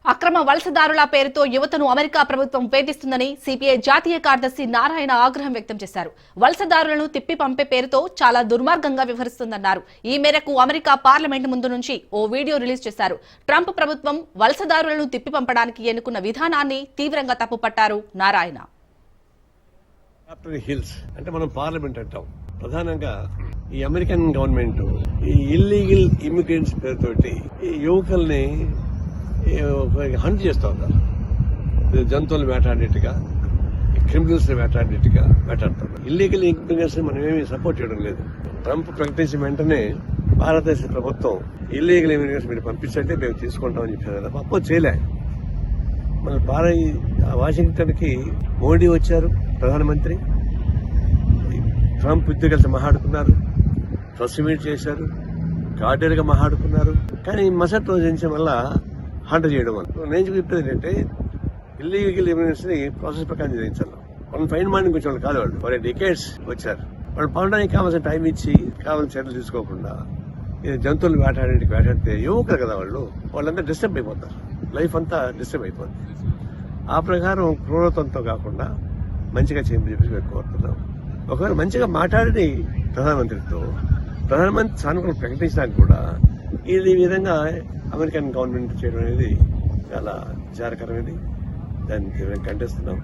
అక్రమ వలసదారుల పేరుతో యువతను అమెరికా ప్రభుత్వం వేధిస్తుందని సిపిఐ జాతీయ కార్యదర్శి నారాయణ ఆగ్రహం వ్యక్తం చేశారు. వలసదారులను తిప్పి పంపే పేరుతో చాలా దుర్మార్గంగా వ్యవహరిస్తుందన్నారు. ఈ మేరకు అమెరికా పార్లమెంట్ ముందు నుంచి ఓ వీడియో రిలీజ్ చేశారు. ట్రంప్ ప్రభుత్వం వలసదారులను తిప్పి పంపడానికి ఎన్నుకున్న విధానాన్ని తీవ్రంగా తప్పుపట్టారు నారాయణ. అంటే మనం పార్లమెంట్ అంటాం. ప్రధానంగా ఈ అమెరికన్ గవర్నమెంట్ ఈ ఇల్లీగల్ ఇమిగ్రెంట్స్ పేరుతోటి ఈ యువకుల్ని హంట్ చేస్తా ఉన్నారు. జంతువులు వేటాడినట్టుగా, క్రిమినల్స్ వేటాడినట్టుగా వేటాడుతున్నారు. ఇల్లీగల్ ఇమిగ్రెంట్స్ మనం ఏమీ సపోర్ట్ చేయడం లేదు. ట్రంప్ ప్రకటించిన వెంటనే భారతదేశ ప్రభుత్వం ఇల్లీగల్ ఇమిగ్రెంట్స్ మీరు పంపించంటే మేము తీసుకుంటామని చెప్పారు కదా, అప్పుడు చేయలే. మన వాషింగ్టన్ కి మోడీ వచ్చారు, ప్రధానమంత్రి. ట్రంప్ ఇద్దరు కలిసి మాట్లాడుకున్నారు, ప్రెస్ మీట్ చేశారు, కార్డియల్ గా మాట్లాడుకున్నారు. కానీ మసట్ రోజు నుంచి వల్ల హంట చేయడం వల్ల నేను చెప్పేది ఏంటంటే ఇల్లీగల్ ఇమిగ్రెంట్స్ ని ప్రాసెస్ ప్రకారం చేయించాలి. వాళ్ళు ఫైన్ మార్నింగ్ వచ్చిన వాళ్ళు కాదు, వాళ్ళు డికేట్స్ వచ్చారు. వాళ్ళు పండడానికి కావాల్సిన టైం ఇచ్చి కావాల్సిన చర్యలు తీసుకోకుండా జంతువులు వేటాడితే యువకులు కదా వాళ్ళంతా డిస్టర్బ్ అయిపోతారు. లైఫ్ అంతా డిస్టర్బ్ అయిపోతుంది. ఆ ప్రకారం క్రూరత్వంతో కాకుండా మంచిగా చేయమని చెప్పేసి మేము కోరుతున్నాం. ఒకవేళ మంచిగా మాట్లాడి ప్రధానమంత్రితో ప్రధానమంత్రి సానుకూలం ప్రకటించడానికి కూడా ఈ విధంగా అమెరికన్ గవర్నమెంట్ చేయడం అనేది చాలా విచారకరమైనది. దాన్ని తీవ్రంగా ఖండిస్తున్నాం.